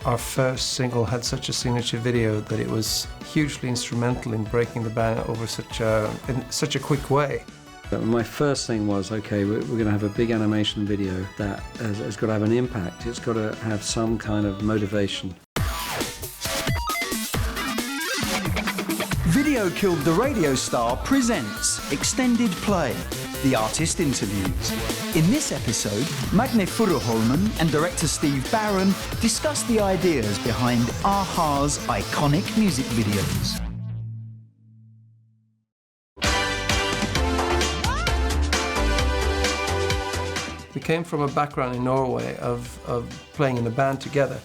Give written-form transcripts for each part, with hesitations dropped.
our first single had such a signature video that it was hugely instrumental in breaking the band over in such a quick way. My first thing was, okay, we're going to have a big animation video that has got to have an impact. It's got to have some kind of motivation. Video Killed the Radio Star presents Extended Play, the artist interviews. In this episode, Magne Furuholmen and director Steve Barron discuss the ideas behind A-ha's iconic music videos. We came from a background in Norway of playing in a band together,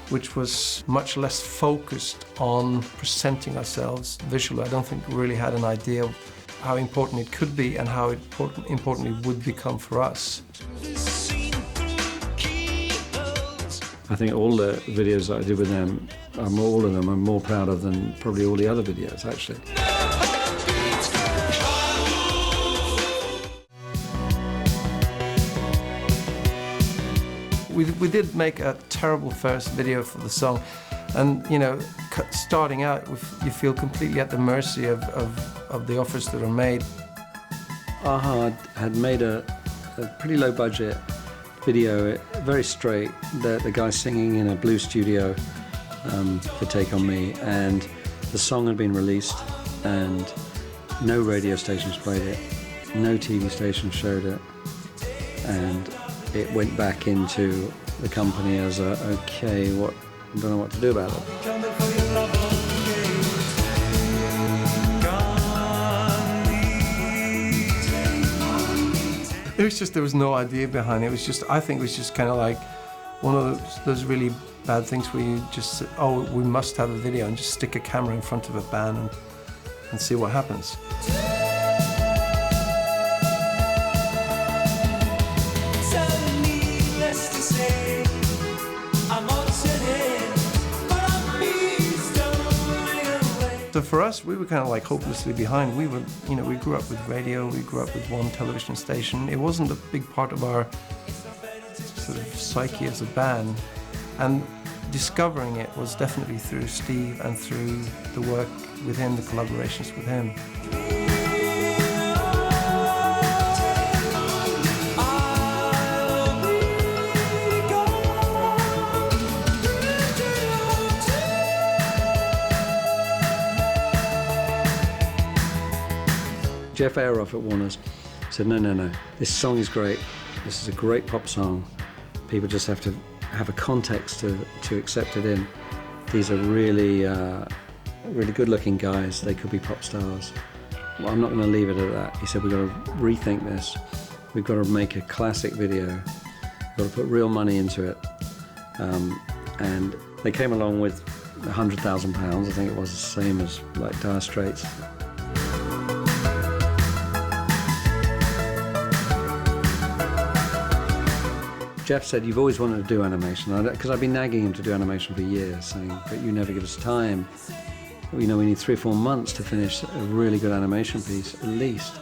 which was much less focused on presenting ourselves visually. I don't think we really had an idea of how important it could be and how important it would become for us. I think all the videos that I did with them, all of them, I'm more proud of than probably all the other videos, actually. We did make a terrible first video for the song, and you know, starting out, you feel completely at the mercy of the offers that are made. A-ha had made a pretty low budget video, very straight, the guy singing in a blue studio for Take On Me, and the song had been released and no radio stations played it, no TV stations showed it, and it went back into the company as okay, I don't know what to do about it. It was just, there was no idea behind it. It was just, I think it was just kind of like one of those really bad things where you just say, oh, we must have a video, and just stick a camera in front of a band and see what happens. So for us, we were kind of like hopelessly behind. We grew up with radio, we grew up with one television station. It wasn't a big part of our sort of psyche as a band. And discovering it was definitely through Steve and through the work with him, the collaborations with him. Jeff Ayeroff at Warner's said, no, this song is great. This is a great pop song. People just have to have a context to accept it in. These are really, really good-looking guys. They could be pop stars. Well, I'm not going to leave it at that. He said, we've got to rethink this. We've got to make a classic video. We've got to put real money into it. And they came along with £100,000. I think it was the same as like Dire Straits. Jeff said, you've always wanted to do animation, because I've been nagging him to do animation for years, saying, but you never give us time. You know, we need 3 or 4 months to finish a really good animation piece, at least.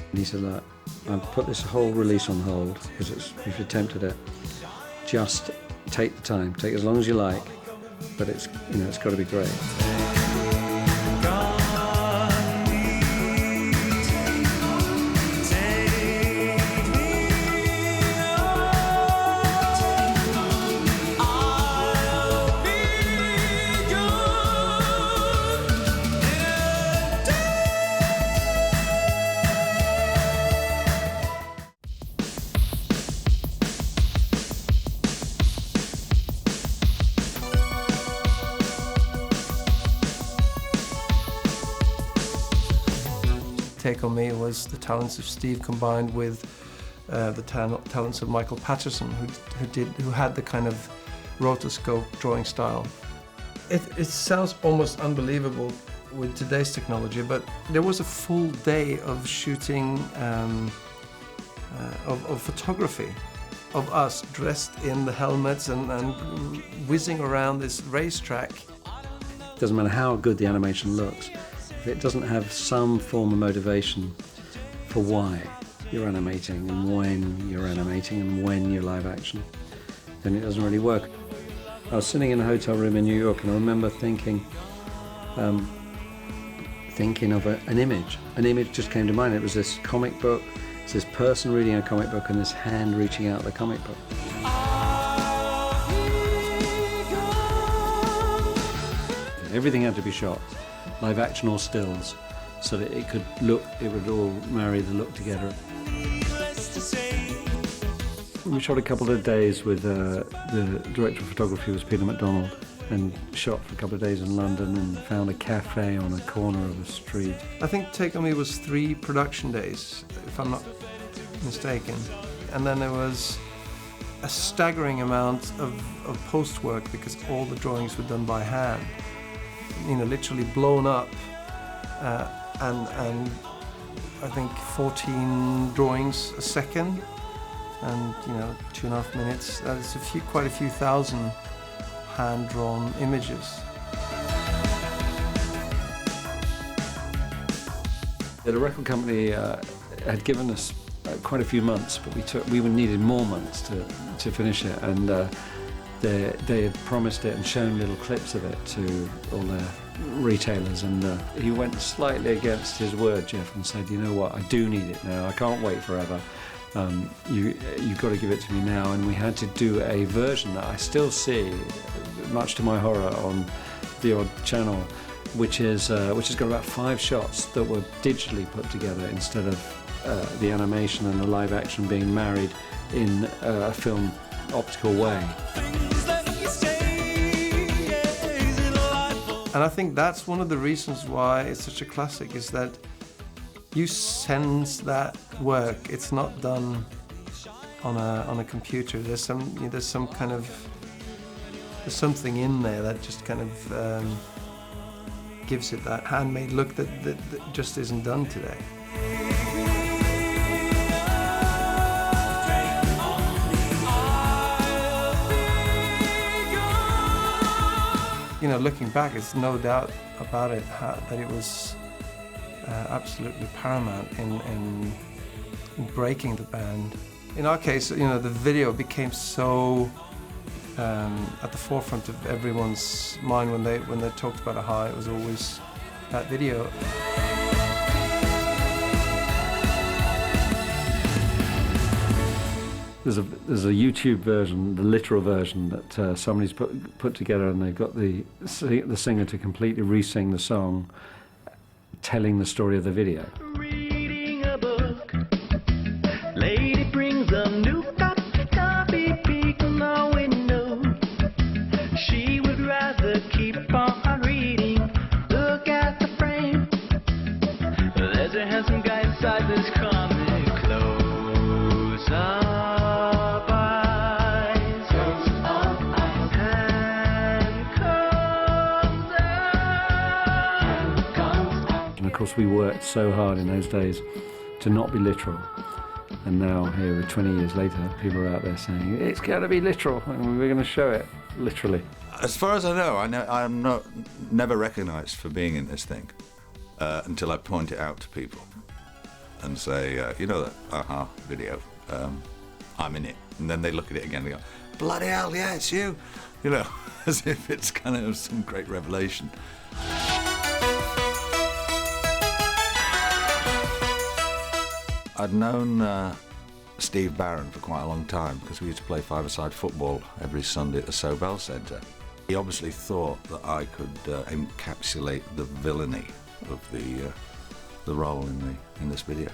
And he said, look, I've put this whole release on hold, because if you attempted it, just take the time, take as long as you like, but it's got to be great. Take On Me was the talents of Steve combined with the talents of Michael Patterson, who had the kind of rotoscope drawing style. It sounds almost unbelievable with today's technology, but there was a full day of shooting of photography of us dressed in the helmets and whizzing around this racetrack. It doesn't matter how good the animation looks. If it doesn't have some form of motivation for why you're animating and when you're animating and when you're live action, then it doesn't really work. I was sitting in a hotel room in New York, and I remember thinking of an image. An image just came to mind. It was this comic book. It's this person reading a comic book and this hand reaching out the comic book. Everything had to be shot, live action or stills, so that it would all marry the look together. We shot a couple of days with the director of photography was Peter MacDonald, and shot for a couple of days in London and found a cafe on a corner of a street. I think Take On Me was 3 production days, if I'm not mistaken. And then there was a staggering amount of post work because all the drawings were done by hand. Literally blown up, and I think 14 drawings a second, and 2.5 minutes. That's quite a few thousand hand-drawn images. The record company had given us quite a few months, but we needed more months to finish it, and they had promised it and shown little clips of it to all their retailers, and he went slightly against his word, Jeff, and said, you know what, I do need it now, I can't wait forever. You've got to give it to me now. And we had to do a version that I still see, much to my horror, on the odd channel, which has got about 5 shots that were digitally put together instead of the animation and the live action being married in a film optical way. And I think that's one of the reasons why it's such a classic, is that you sense that work. It's not done on a computer. There's something in there that just kind of gives it that handmade look that just isn't done today. Looking back, it's no doubt about it that it was absolutely paramount in breaking the band. In our case, the video became so at the forefront of everyone's mind when they talked about A-ha. It was always that video. There's a YouTube version, the literal version, that somebody's put together, and they've got the singer to completely re-sing the song, telling the story of the video. Reading a book, lady brings a new cup of coffee, peek on the window. She would rather keep on reading. Look at the frame. There's a handsome guy inside this comic. Close up. Of course, we worked so hard in those days to not be literal, and now here 20 years later, people are out there saying it's got to be literal, and we're going to show it literally. As far as I know, I'm never recognised for being in this thing until I point it out to people and say, that A-ha video, I'm in it, and then they look at it again and go, bloody hell, yeah, it's you, as if it's kind of some great revelation. I'd known Steve Barron for quite a long time because we used to play five-a-side football every Sunday at the Sobel Centre. He obviously thought that I could encapsulate the villainy of the role in this video.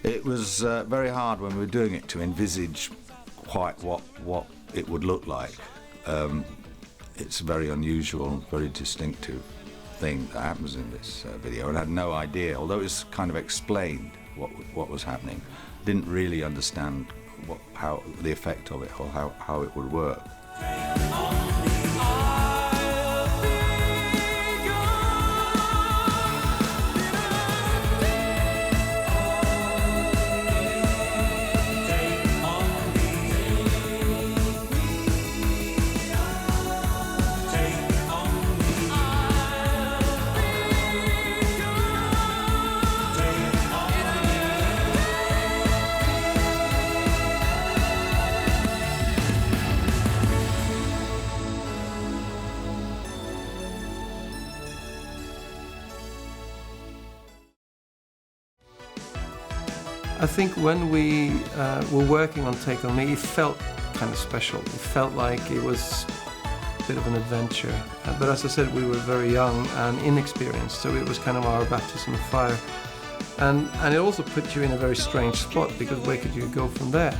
It was very hard when we were doing it to envisage quite what it would look like. It's a very unusual, very distinctive thing that happens in this video, and I had no idea, although it was kind of explained what was happening. I didn't really understand how the effect of it or how it would work. I think when we were working on Take On Me, it felt kind of special. It felt like it was a bit of an adventure. But as I said, we were very young and inexperienced, so it was kind of our baptism of fire. And it also put you in a very strange spot, because where could you go from there?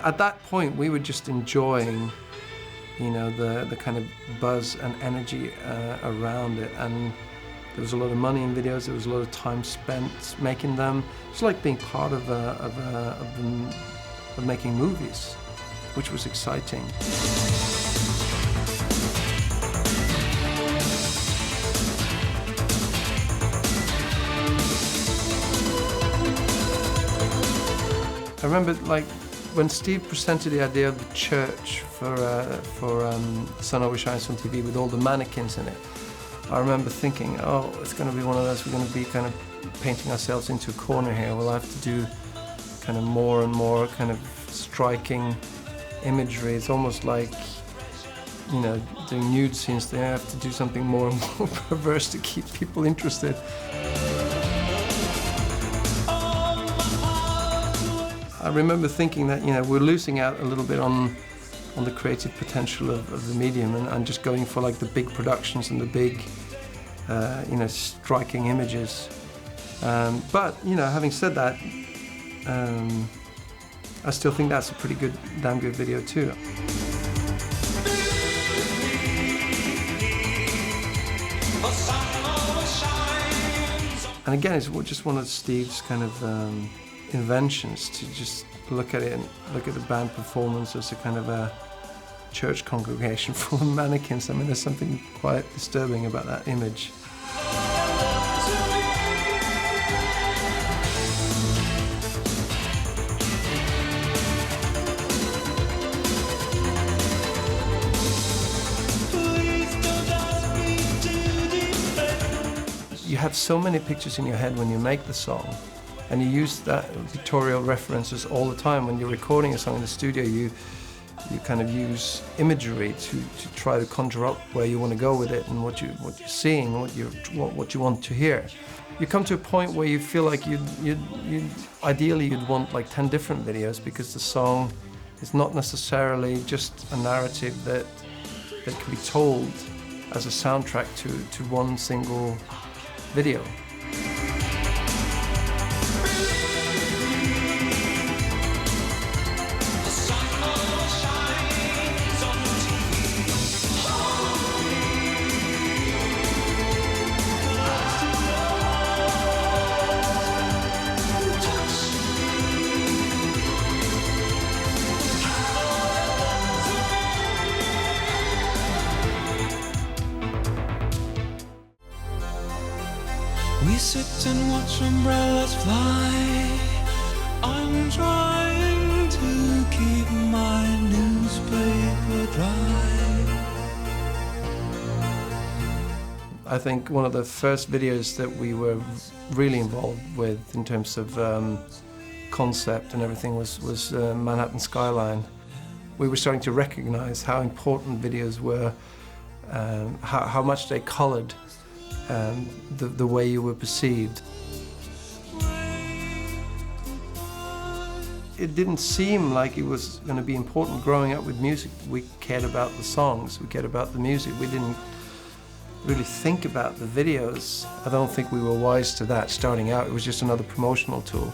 At that point, we were just enjoying, you know, the kind of buzz and energy around it, and there was a lot of money in videos. There was a lot of time spent making them. It's like being part of making movies, which was exciting. I remember, like, when Steve presented the idea of the church for Sun Always Shines on TV with all the mannequins in it, I remember thinking, oh, it's going to be one of those, we're going to be kind of painting ourselves into a corner here. We'll have to do kind of more and more kind of striking imagery. It's almost like, you know, doing nude scenes. They have to do something more and more perverse to keep people interested. I remember thinking that, you know, we're losing out a little bit on the creative potential of the medium, and just going for like the big productions and the big, you know, striking images. But, you know, having said that, I still think that's a pretty good, damn good video too. And again, it's just one of Steve's kind of inventions, to just look at it and look at the band performance as a kind of a church congregation full of mannequins. I mean, there's something quite disturbing about that image. You have so many pictures in your head when you make the song, and you use that pictorial references all the time. When you're recording a song in the studio, you kind of use imagery to try to conjure up where you want to go with it, and what you're seeing, what you want to hear. You come to a point where you feel like ideally you'd want like 10 different videos, because the song is not necessarily just a narrative that can be told as a soundtrack to one single video. We sit and watch umbrellas fly. I'm trying to keep my newspaper dry. I think one of the first videos that we were really involved with in terms of concept and everything was Manhattan Skyline. We were starting to recognize how important videos were, how much they colored the way you were perceived. It didn't seem like it was going to be important growing up with music. We cared about the songs, we cared about the music. We didn't really think about the videos. I don't think we were wise to that starting out. It was just another promotional tool.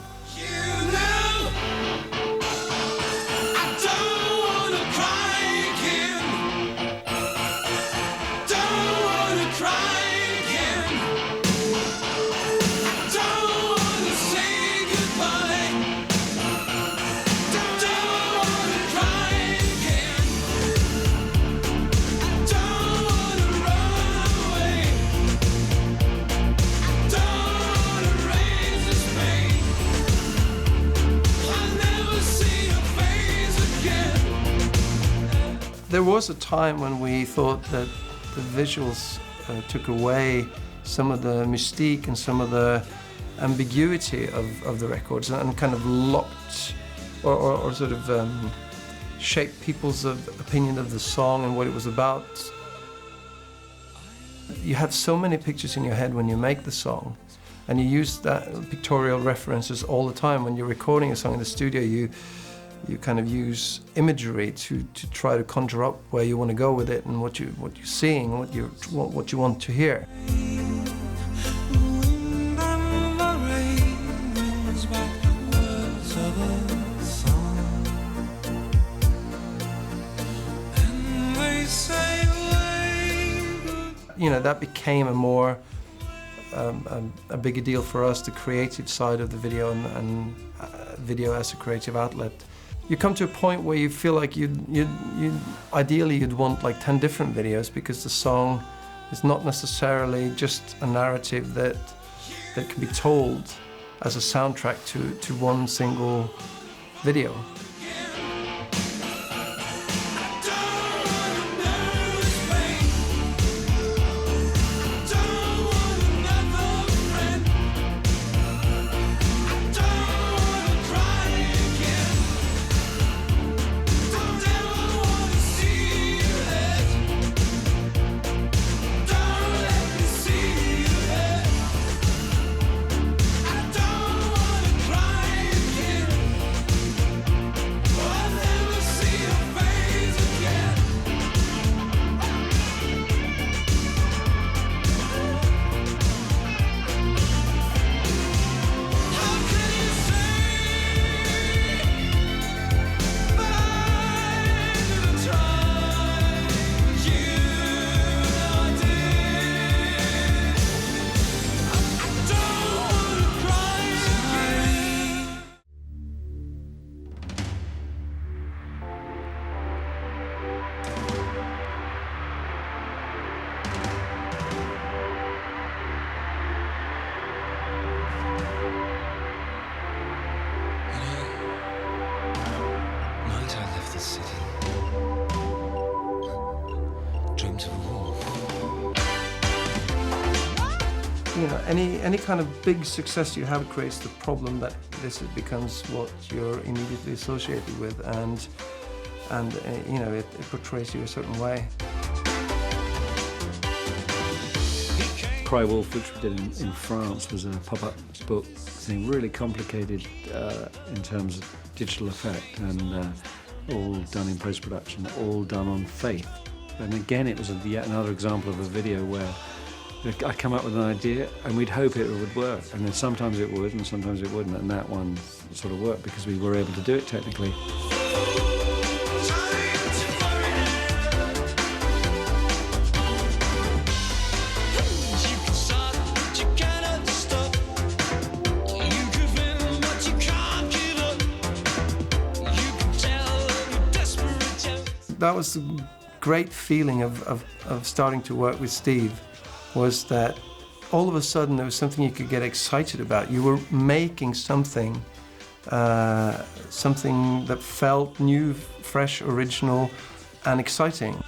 There was a time when we thought that the visuals took away some of the mystique and some of the ambiguity of the records, and kind of locked or sort of shaped people's opinion of the song and what it was about. You have so many pictures in your head when you make the song, and you use that pictorial references all the time. When you're recording a song in the studio, you kind of use imagery to try to conjure up where you want to go with it and what you're seeing, what you want to hear. You know, that became a more a bigger deal for us, the creative side of the video and video as a creative outlet. You come to a point where you feel like ideally you'd want like 10 different videos, because the song is not necessarily just a narrative that can be told as a soundtrack to one single video. You know, any kind of big success you have creates the problem that this becomes what you're immediately associated with, and you know, it portrays you a certain way. Cry Wolf, which we did in France, was a pop-up book thing, really complicated in terms of digital effect, and all done in post-production, all done on faith. And again, it was yet another example of a video where I come up with an idea and we'd hope it would work, and then sometimes it would and sometimes it wouldn't, and that one sort of worked because we were able to do it technically. That was the great feeling of starting to work with Steve, was that all of a sudden there was something you could get excited about. You were making something, something that felt new, fresh, original, and exciting.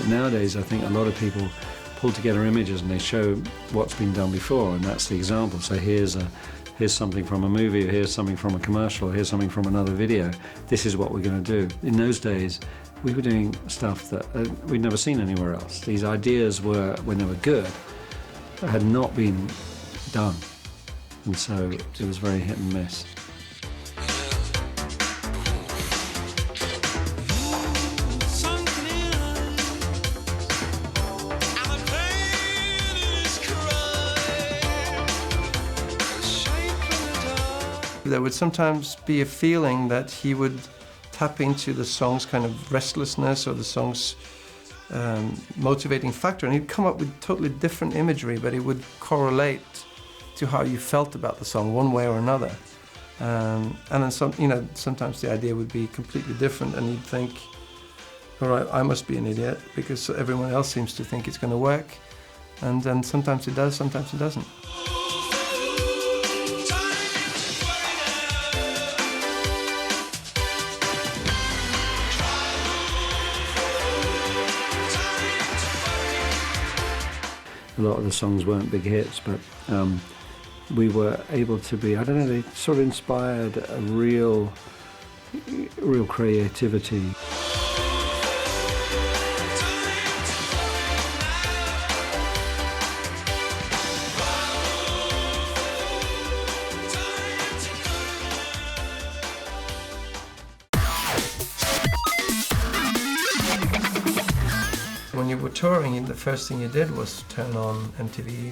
Nowadays, I think a lot of people pull together images and they show what's been done before, and that's the example. So here's something from a movie, or here's something from a commercial, or here's something from another video. This is what we're going to do. In those days, we were doing stuff that we'd never seen anywhere else. These ideas were, when they were good, had not been done, and so it was very hit and miss. There would sometimes be a feeling that he would tap into the song's kind of restlessness or the song's motivating factor, and he'd come up with totally different imagery, but it would correlate to how you felt about the song one way or another. And then sometimes the idea would be completely different, and you'd think, or I must be an idiot because everyone else seems to think it's going to work, and then sometimes it does, sometimes it doesn't. A lot of the songs weren't big hits, but we were able to be, I don't know, they sort of inspired a real creativity. When you were touring, the first thing you did was turn on MTV,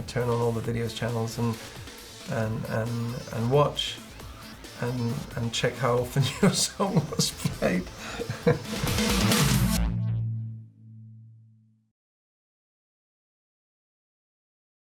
turn on all the videos channels and watch and check how often your song was played.